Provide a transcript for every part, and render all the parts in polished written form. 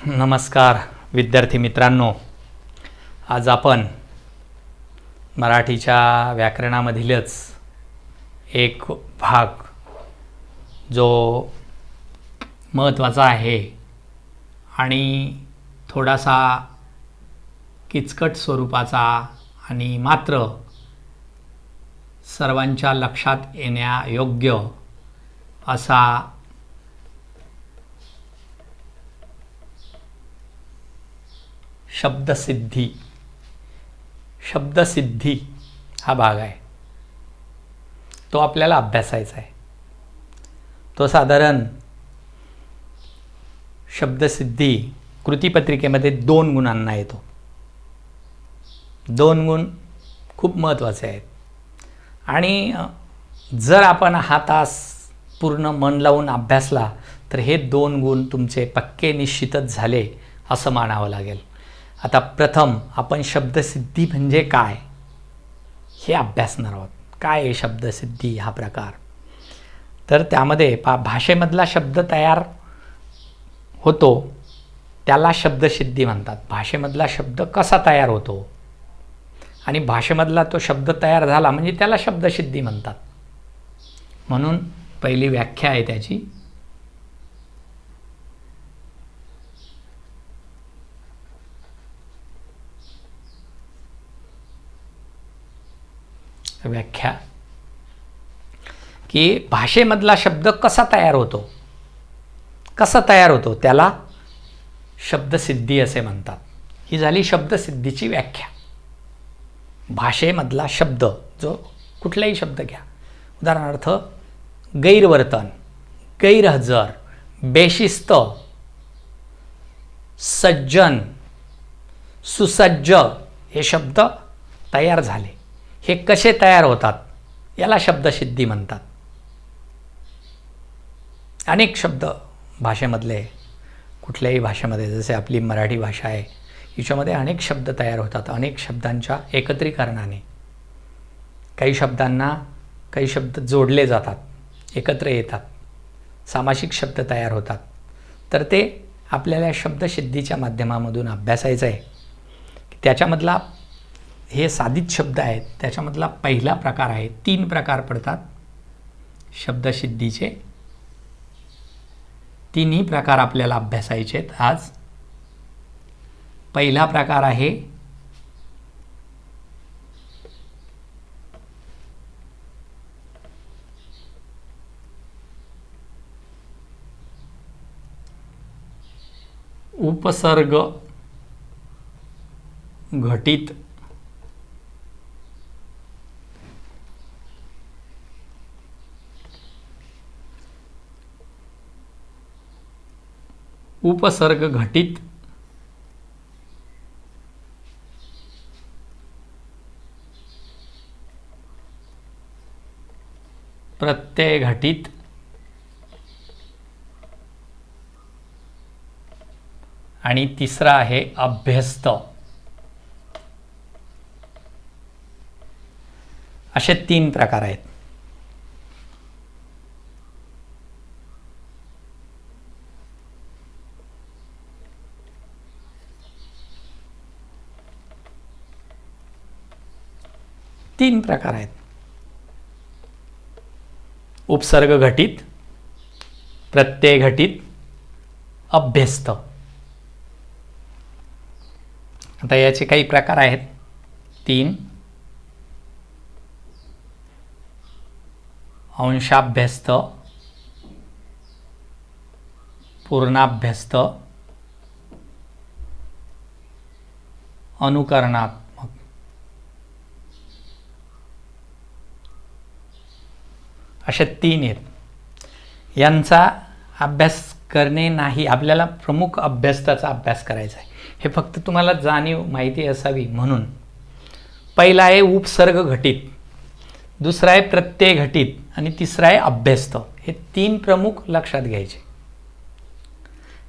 नमस्कार विद्यार्थी मित्रांनो, आज आपण मराठीच्या व्याकरणामधीलच एक भाग जो महत्त्वाचा आहे आणि थोडासा किचकट स्वरूपाचा आणि मात्र सर्वांच्या लक्षात येण्यायोग्य असा शब्दसिद्धी हा भाग आहे. तो आपल्याला अभ्यासायचा आहे. तो साधारण शब्दसिद्धी कृतीपत्रिकेमध्ये 2 गुणांना येतो. 2 गुण खूप महत्त्वाचे आहेत आणि जर आपण हा तास पूर्ण मन लावून अभ्यासला तर हे 2 गुण तुमचे पक्के निश्चितच झाले असं मानावं लागेल. आता प्रथम आपण शब्दसिद्धी म्हणजे काय हे अभ्यासणार आहोत. काय आहे शब्दसिद्धी हा प्रकार? तर त्यामध्ये भाषेमधला शब्द तयार होतो त्याला शब्दसिद्धी म्हणतात. भाषेमधला शब्द कसा तयार होतो आणि भाषेमधला तो शब्द तयार झाला म्हणजे त्याला शब्दसिद्धी म्हणतात. म्हणून पहिली व्याख्या आहे त्याची. व्याख्या की भाषेमधला शब्द कसा तयार होतो त्याला शब्दसिद्धी असे म्हणतात. ही झाली शब्दसिद्धीची व्याख्या. भाषेमधला शब्द जो कुठलाही शब्द घ्या, उदाहरणार्थ गैरवर्तन, गैरहजर, बेशिस्त, सज्जन, सुसज्ज हे शब्द तयार झाले. हे कसे तयार होतात याला शब्दसिद्धी म्हणतात. अनेक शब्द भाषेमधले, कुठल्याही भाषेमध्ये, जसे आपली मराठी भाषा आहे हिच्यामध्ये अनेक शब्द तयार होतात. अनेक शब्दांच्या एकत्रीकरणाने काही शब्द जोडले जातात, एकत्र येतात, सामासिक शब्द तयार होतात. तर ते आपल्याला शब्दसिद्धीच्या माध्यमामधून अभ्यासायचं आहे. त्याच्यामधला हे साधित शब्द आहेत त्याच्यामधला पहिला प्रकार आहे. 3 प्रकार पडतात शब्दसिद्धीचे. 3ही प्रकार आपल्याला अभ्यासायचे आहेत आज. पहिला प्रकार आहे उपसर्ग घटित प्रत्यय घटित आणि तिसरा आहे अभ्यस्त. असे 3 प्रकार आहेत. उपसर्ग घटित, प्रत्यय घटित, अभ्यस्त. आता याचे काही प्रकार आहेत 3. अंशाभ्यस्त, पूर्णाभ्यस्त, अनुकरणात्मक. असे 3 आहेत. यांचा अभ्यास करणे नाही, आपल्याला प्रमुख अभ्यासाचा अभ्यास करायचा आहे. हे फक्त तुम्हाला जाणीव माहिती असावी म्हणून. पहिला आहे उपसर्ग घटित, दुसरा आहे प्रत्यय घटित आणि तिसरा आहे अभ्यस्त. हे 3 प्रमुख लक्षात घ्यायचे.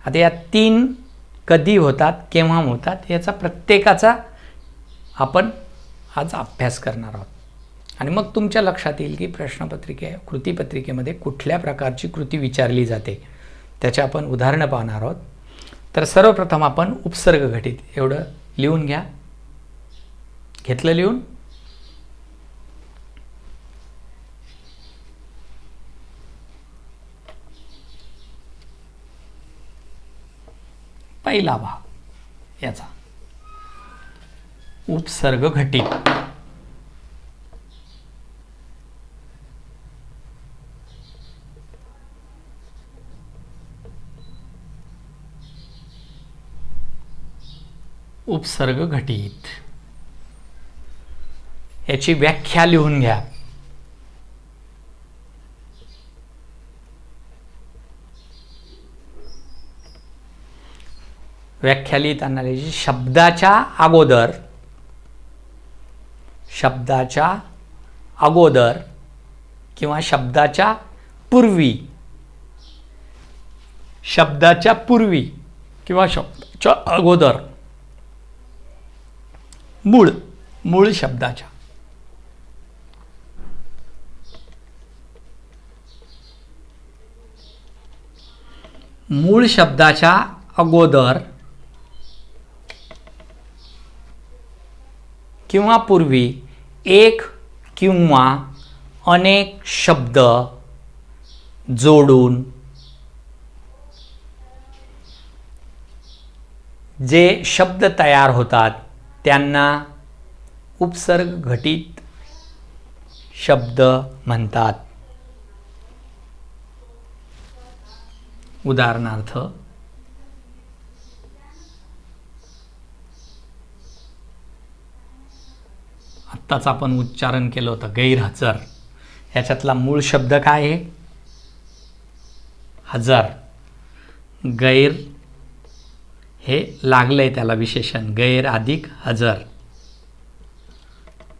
आता या 3 कधी होतात, केव्हा होतात याचा प्रत्येकाचा आपण आज अभ्यास करणार आहोत. आणि मग तुमच्या लक्षात येईल की कृतीपत्रिकेमध्ये कुठल्या प्रकारची कृती विचारली जाते. त्याचे आपण उदाहरणं पाहणार आहोत. तर सर्वप्रथम आपण उपसर्ग घटित एवढं लिहून घ्या. घेतलं लिहून? पहिला भाग याचा उपसर्ग घटित. उपसर्ग घटित याची व्याख्या लिहून घ्या. व्याख्या लिहिताना शब्दाच्या अगोदर किंवा शब्दाच्या पूर्वी किंवा शब्दाच्या अगोदर मूळ शब्दाच्या अगोदर किंवा पूर्वी एक किंवा अनेक शब्द जोडून जे शब्द तयार होतात त्यांना उपसर्ग घटित शब्द म्हणतात. उदाहरणार्थ आत्ताच आपण उच्चारण केलं होतं गैरहजर. ह्याच्यातला मूळ शब्द काय आहे? हजर. गैर हे लागलंय त्याला विशेषण, गैर अधिक हजर.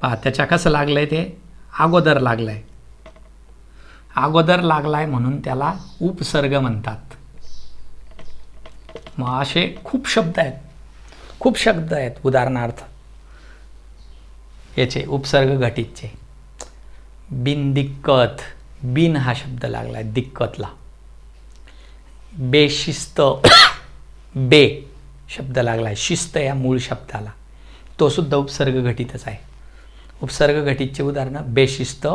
पहा त्याच्या कसं लागलंय, ते अगोदर लागलंय. अगोदर लागलाय म्हणून त्याला उपसर्ग म्हणतात. मग असे खूप शब्द आहेत. उदाहरणार्थ याचे उपसर्ग घटितचे बिनदिक्कत. बिन हा शब्द लागलाय दिक्कतला. बेशिस्त. बे शब्द लागलाय शिस्त या मूळ शब्दाला. तो सुद्धा उपसर्ग घटितच आहे. उपसर्ग घटितचे उदाहरण बेशिस्त,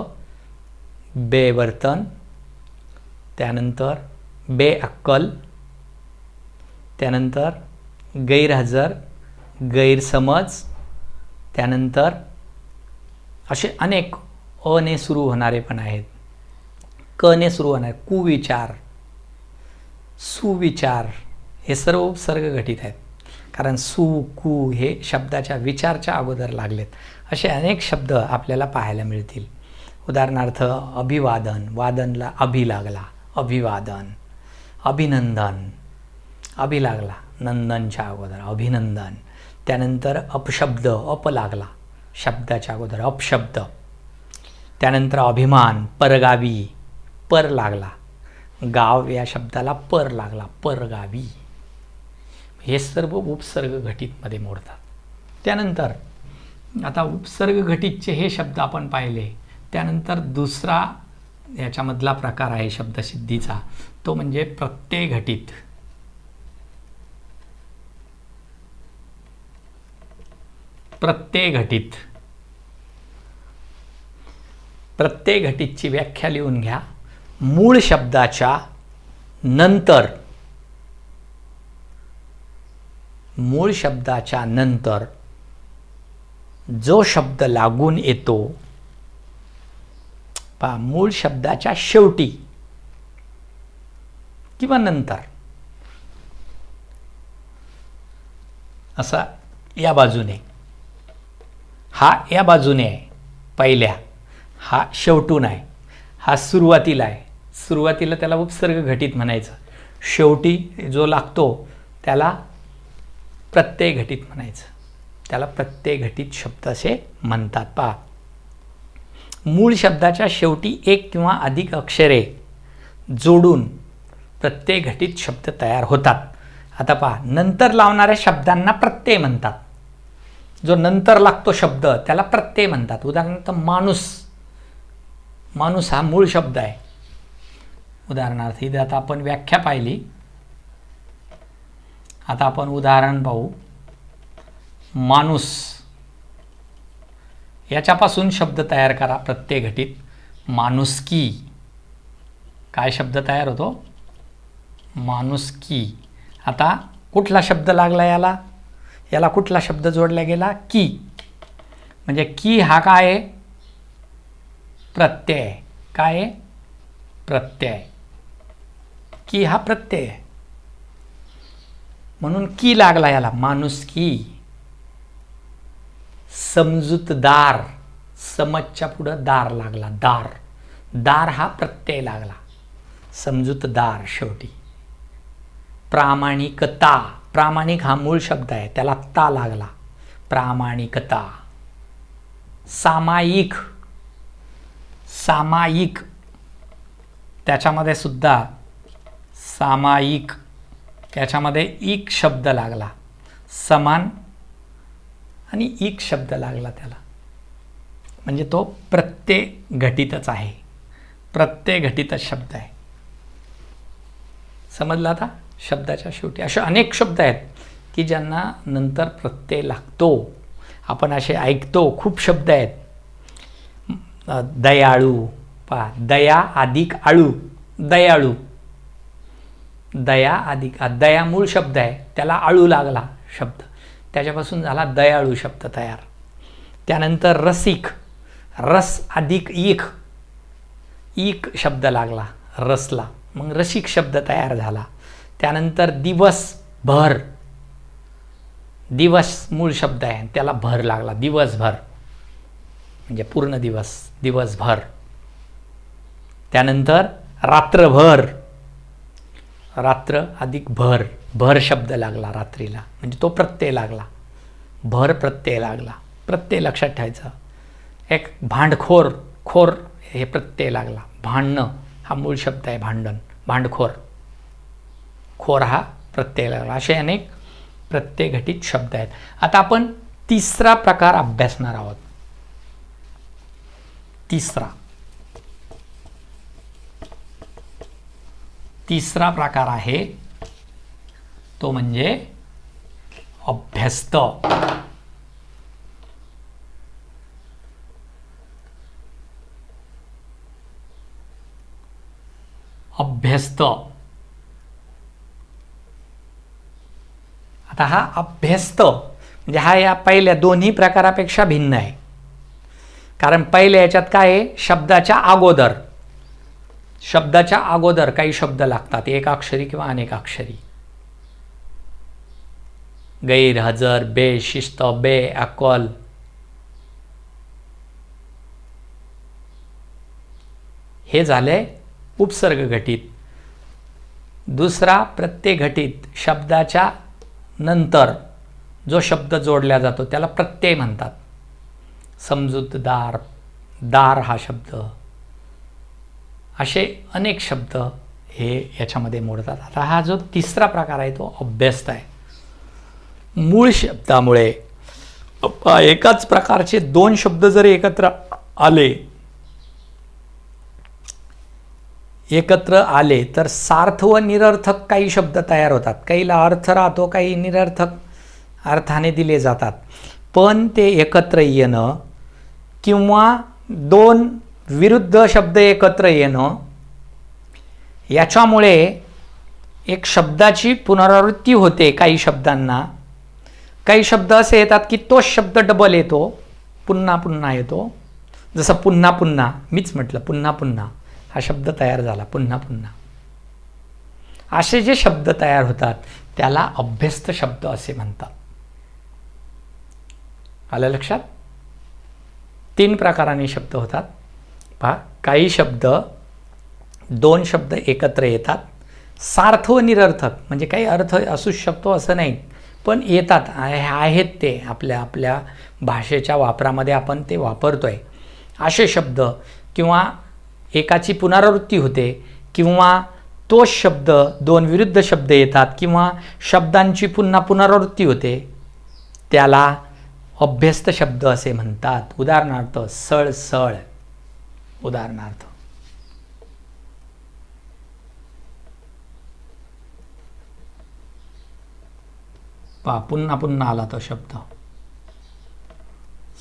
बेवर्तन, त्यानंतर बेअक्कल, त्यानंतर गैरहजर, गैरसमज, त्यानंतर असे अनेक अने सुरू होणारे पण आहेत. कने सुरू होणारे कुविचार, सुविचार हे सर्व उपसर्ग घटित आहेत. कारण सु कु हे शब्दाच्या विचारच्या अगोदर लागलेत. असे अनेक शब्द आपल्याला पाहायला मिळतील. उदाहरणार्थ अभिवादन, वादनला अभि लागला, अभिवादन. अभिनंदन, अभि लागला नंदनच्या अगोदर, अभिनंदन. त्यानंतर अपशब्द, अप लागला शब्दाच्या अगोदर, अपशब्द. त्यानंतर अभिमान, परगावी, पर लागला. गाव या शब्दाला पर लागला, परगावी. हे सर्व उपसर्ग घटितमध्ये मोडतात. त्यानंतर आता उपसर्ग घटितचे हे शब्द आपण पाहिले. त्यानंतर दुसरा याच्यामधला प्रकार आहे शब्दसिद्धीचा, तो म्हणजे प्रत्यय घटित. प्रत्यय घटित. प्रत्यय घटितची व्याख्या लिहून घ्या. मूळ शब्दाच्या नंतर जो शब्द लागून येतो, पहा मूळ शब्दाच्या शेवटी किंवा नंतर, असा या बाजूने, हा या बाजूने आहे पहिल्या, हा शेवटून आहे, हा सुरुवातीला आहे. सुरुवातीला त्याला उपसर्ग घटित म्हणायचं, शेवटी जो लागतो त्याला प्रत्यय घटित म्हणायचं. त्याला प्रत्यय घटित शब्द असे म्हणतात. पहा मूळ शब्दाच्या शेवटी एक किंवा अधिक अक्षरे जोडून प्रत्यय घटित शब्द तयार होतात. आता पहा नंतर लावणाऱ्या शब्दांना प्रत्यय म्हणतात. जो नंतर लागतो शब्द त्याला प्रत्यय म्हणतात. उदाहरणार्थ माणूस. माणूस हा मूळ शब्द आहे. उदाहरणार्थ इथे आता आपण व्याख्या पाहिली. आता आपण उदाहरण पाहू. माणूस याच्यापासून शब्द तयार करा प्रत्यय घटित. माणुसकी. काय शब्द तयार होतो? माणुसकी. आता कुठला शब्द लागला याला? याला कुठला शब्द जोडला गेला? की. म्हणजे की हा काय आहे? प्रत्यय. काय आहे? प्रत्यय. की हा प्रत्यय आहे, म्हणून की लागला याला. माणुसकी. समजूतदार. समजच्या पुढं दार लागला. दार. दार हा प्रत्यय लागला. समजूतदार शेवटी. प्रामाणिकता. प्रामाणिक हा मूळ शब्द आहे, त्याला ता लागला. प्रामाणिकता. सामायिक. सामायिक. त्याच्यामध्ये सुद्धा सामायिक, त्याच्यामध्ये इक शब्द लागला. समान आणि इक शब्द लागला त्याला, म्हणजे तो प्रत्यय घटितच आहे. प्रत्यय घटितच शब्द आहे. समजलं आता? शब्दाच्या शेवटी असे अनेक शब्द आहेत की ज्यांना नंतर प्रत्यय लागतो. आपण असे ऐकतो, खूप शब्द आहेत. दयाळू. पहा, दया अधिक आळू. दयाळू. दया अधिक, दया मूळ शब्द आहे, त्याला आळू लागला शब्द, त्याच्यापासून झाला दयाळू शब्द तयार. त्यानंतर रसिक. रस अधिक ईख. ईक शब्द लागला रसला, मग रसिक शब्द तयार झाला. त्यानंतर दिवसभर. दिवस मूळ शब्द आहे, त्याला भर लागला. दिवसभर म्हणजे पूर्ण दिवस. दिवसभर. त्यानंतर रात्रभर. रात्र अधिक भर. भर शब्द लागला रात्रीला, म्हणजे तो प्रत्यय लागला. भर प्रत्यय लागला. प्रत्यय लक्षात ठेवायचा. एक भांडखोर. खोर हे प्रत्यय लागला. भांडणं हा मूळ शब्द आहे. भांडण. भांडखोर. खोर हा प्रत्यय लागला. असे अनेक प्रत्यय घटित शब्द आहेत. आता आपण तिसरा प्रकार अभ्यासणार आहोत. तिसरा प्रकार आहे तो म्हणजे अभ्यस्त. अभ्यस्त. आता हा अभ्यस्त म्हणजे हा या पहिल्या दोन्ही प्रकारापेक्षा भिन्न आहे. कारण पहिल्या याच्यात काय आहे? शब्दाच्या अगोदर. शब्दाच्या अगोदर काही शब्द लागतात, एकाक्षरी किंवा अनेकाक्षरी. गैर, हजर, बेशिस्त, बेअक्कल. हे झाले उपसर्ग घटित. दुसरा प्रत्यय घटित. शब्दाच्या नंतर जो शब्द जोडला जातो त्याला प्रत्यय म्हणतात. समजूतदार. दार हा शब्द. असे अनेक शब्द हे याच्यामध्ये मोडतात. आता हा जो तिसरा प्रकार आहे तो अभ्यस्त आहे. मूळ शब्दामुळे एकाच प्रकारचे दोन शब्द जर एकत्र आले तर सार्थ व निरर्थक काही शब्द तयार होतात. काहीला अर्थ राहतो, काही निरर्थक अर्थाने दिले जातात. पण ते एकत्र येणं किंवा दोन विरुद्ध शब्द एकत्र येणं याच्यामुळे एक शब्दाची पुनरावृत्ती होते. काही शब्दांना काही शब्द असे येतात की तोच शब्द डबल येतो, पुन्हा पुन्हा येतो. जसं पुन्हा पुन्हा, मीच म्हटलं पुन्हा पुन्हा हा शब्द तयार झाला. पुन्हा पुन्हा असे जे शब्द तयार होतात त्याला अभ्यस्त शब्द असे म्हणतात. आलं लक्षात? 3 प्रकाराने शब्द होतात. पहा, काही शब्द दोन शब्द एकत्र येतात. सार्थ व निरर्थक म्हणजे काही अर्थ असू शकतो असं नाही, पण येतात, आहेत ते आपल्या भाषेच्या वापरामध्ये आपण ते वापरतोय असे शब्द. किंवा एकाची पुनरावृत्ती होते, किंवा तोच शब्द दोन विरुद्ध शब्द येतात, किंवा शब्दांची पुन्हा पुनरावृत्ती होते, त्याला अभ्यस्त शब्द असे म्हणतात. उदाहरणार्थ सळसळ. उदाहरणार्थ पहा पुन्हा पुन्हा आला तो शब्द.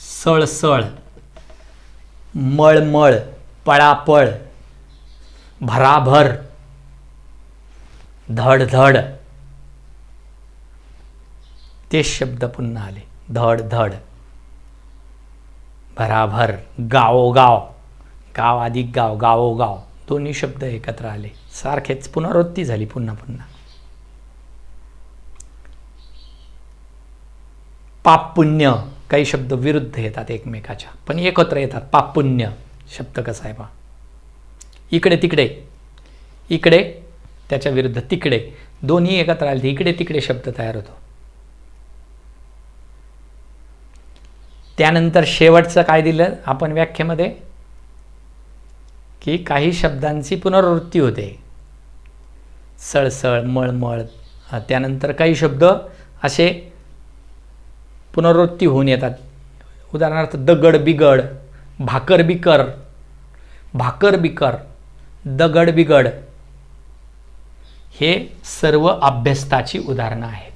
सळसळ, मळमळ, पळापळ, भराभर, धडधड, ते शब्द पुन्हा आले. धडधड, भराभर, गावोगाव, गाव अधिक गाव, गावोगाव, दोन्ही शब्द एकत्र आले. सारखेच पुनरावृत्ती झाली पुन्हा पुन्हा. पाप पुण्य, काही शब्द विरुद्ध येतात एकमेकाच्या पण एकत्र येतात. पाप पुण्य शब्द कसा आहे पहा. इकडे तिकडे, इकडे त्याच्या विरुद्ध तिकडे, दोन्ही एकत्र आले इकडे तिकडे शब्द तयार होतो. त्यानंतर शेवटचं काय दिलं आपण व्याख्येमध्ये की काही शब्दांची पुनरावृत्ती होते. सळसळ, मळमळ, त्यानंतर काही शब्द असे पुनरावृत्ती होऊन येतात. उदाहरणार्थ दगड बिगड, भाकर बिकर, भाकर बिकर, दगड बिगड, हे सर्व अभ्यस्ताची उदाहरणं आहेत.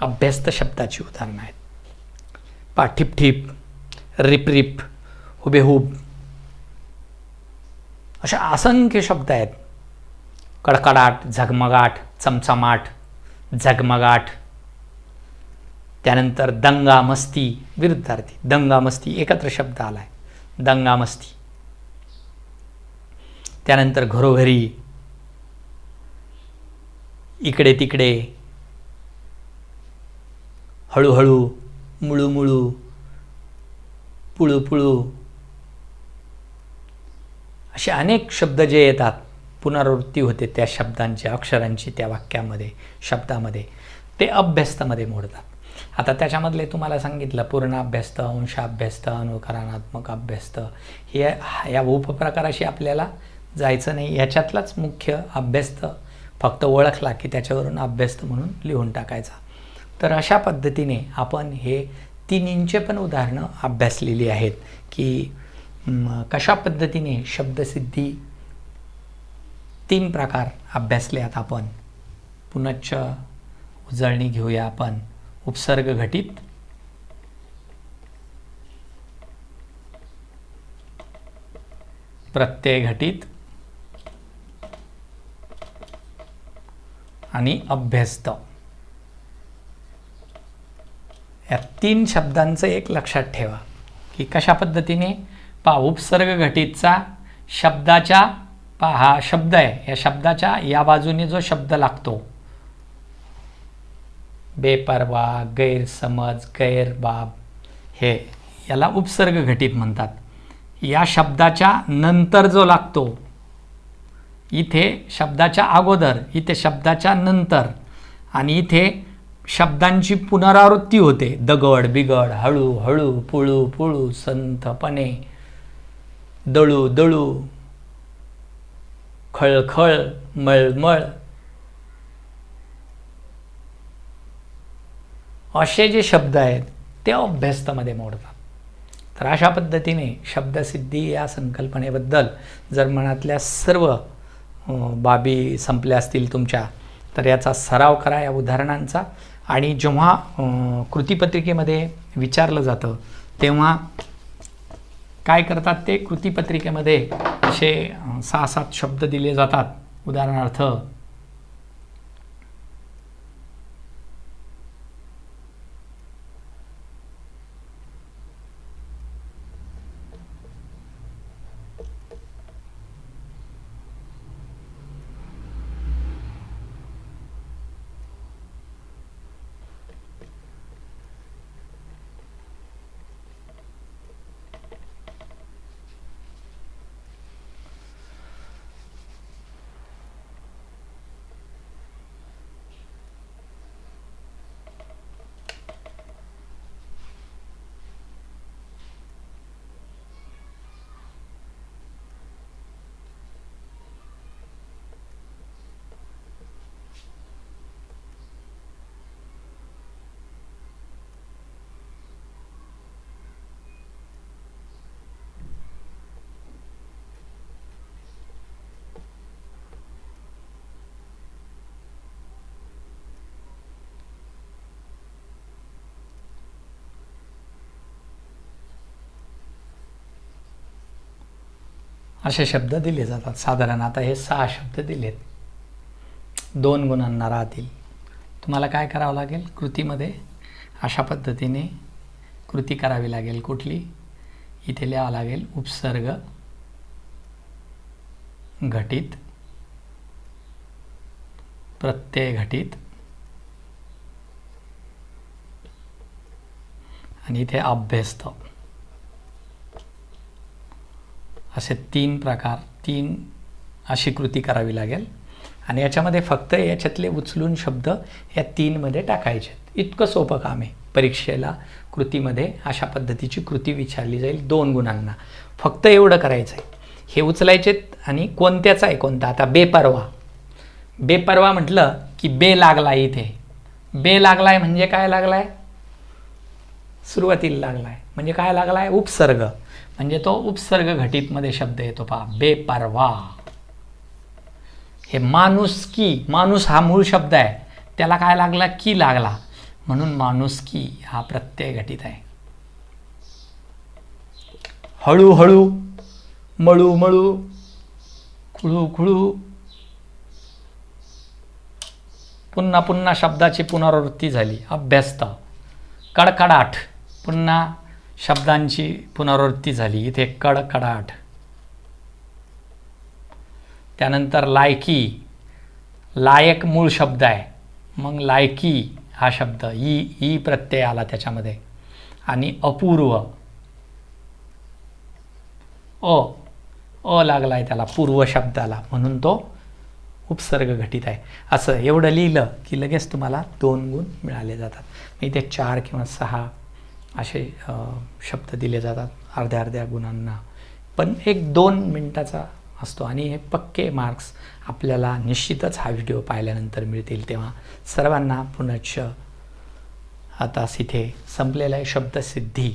अभ्यस्त शब्दाची उदाहरणं आहेत. पा ठिपठिप, रिपरिप, हुबेहूब, अशा असंख्य शब्द आहेत. कडकडाट, झगमगाट, चमचमाट, झगमगाट. त्यानंतर दंगा मस्ती, विरुद्धार्थी. दंगा मस्ती एकत्र शब्द आलाय. दंगा मस्ती. त्यानंतर घरोघरी, इकडे तिकडे, हळूहळू, मुळूमुळू, पुळूपुळू, असे अनेक शब्द जे येतात पुनरावृत्ती होते त्या शब्दांची, अक्षरांची त्या वाक्यामध्ये, शब्दामध्ये, ते अभ्यस्तामध्ये मोडतात. आता त्याच्यामधले तुम्हाला सांगितलं पूर्णाभ्यस्त, अंशाभ्यस्त, अनुकरणात्मक अभ्यस्त, हे या उपप्रकाराशी आपल्याला जायचं नाही. याच्यातलाच मुख्य अभ्यस्त फक्त ओळखला की त्याच्यावरून अभ्यस्त म्हणून लिहून टाकायचा. तर अशा पद्धतीने आपण हे तिन्हींचे पण उदाहरणं अभ्यासलेली आहेत की कशा पद्धतीने शब्दसिद्धी 3 प्रकार अभ्यासल्यात आपण. पुनश्च उजळणी घेऊया आपण. उपसर्ग घटित, प्रत्यय घटित आणि अभ्यस्त. या 3 शब्दांचं एक लक्षात ठेवा की कशा पद्धतीने पहा. उपसर्ग घटितचा शब्दाच्या, हा शब्द आहे, या शब्दाच्या या बाजूने जो शब्द लागतो, बेपरवा, गैरसमज, गैरबाब, हे याला उपसर्ग घटित म्हणतात. या शब्दाच्या नंतर जो लागतो, इथे शब्दाच्या अगोदर, इथे शब्दाच्या नंतर, आणि इथे शब्दांची पुनरावृत्ती होते. दगड बिगड, हळू हळू, पुळू पुळू, संथपणे, दळू दळू, खळखळ, मळमळ, असे जे शब्द आहेत ते अभ्यस्तामध्ये मोडतात. तर अशा पद्धतीने शब्दसिद्धी या संकल्पनेबद्दल जर मनातल्या सर्व बाबी संपल्या असतील तुमच्या, तर याचा सराव करा या उदाहरणांचा. आणि जेव्हा कृतीपत्रिकेमध्ये विचारलं जातं तेव्हा काय करतात ते, कृतीपत्रिकेमध्ये असे 6-7 शब्द दिले जातात. उदाहरणार्थ असे शब्द दिले जातात. साधारण आता हे 6 शब्द दिलेत, 2 गुणांना राहतील. तुम्हाला काय करावं लागेल, कृतीमध्ये अशा पद्धतीने कृती करावी लागेल. कुठली, इथे लिहावं लागेल उपसर्ग घटित, प्रत्यय घटित आणि इथे अभ्यस्त. असे 3 प्रकार, 3 अशी कृती करावी लागेल. आणि याच्यामध्ये फक्त याच्यातले उचलून शब्द या 3 मध्ये टाकायचे. इतकं सोपं काम आहे. परीक्षेला कृतीमध्ये अशा पद्धतीची कृती विचारली जाईल 2 गुणांना. फक्त एवढं करायचं आहे, हे उचलायचे. आणि कोणत्याचा आहे, कोणता, आता बेपरवा. बेपरवा म्हटलं की बे लागला. इथे बे लागलाय म्हणजे काय लागलाय, सुरुवातीला लागलाय म्हणजे काय लागलाय, उपसर्ग. म्हणजे तो उपसर्ग घटितमध्ये शब्द येतो पहा, बेपरवा. हे माणुसकी, माणूस हा मूळ शब्द आहे, त्याला काय लागला, की लागला, म्हणून माणुसकी हा प्रत्यय घटित आहे. हळूहळू, मळू मळू, खुळू खुळू. पुन्हा पुन्हा शब्दाची पुनरावृत्ती झाली. अभ्यस्त. कडकडाट, पुन्हा शब्दांची पुनरावृत्ती झाली. इथे कडकडाट. त्यानंतर लायकी, लायक मूळ शब्द आहे, मग लायकी हा शब्द ई प्रत्यय आला त्याच्यामध्ये. आणि अपूर्व, अ लागलाय त्याला, पूर्व शब्दाला, म्हणून तो उपसर्ग घटित आहे. असं एवढं लिहिलं की लगेच तुम्हाला 2 गुण मिळाले जातात. इथे 4 किंवा 6 असे शब्द दिले जातात अर्ध्या अर्ध्या गुणांना. पण 1-2 मिनिटाचा असतो आणि हे पक्के मार्क्स आपल्याला निश्चितच हा व्हिडिओ पाहिल्यानंतर मिळतील. तेव्हा सर्वांना पुनश्च आता इथे संपलेला आहे शब्दसिद्धी.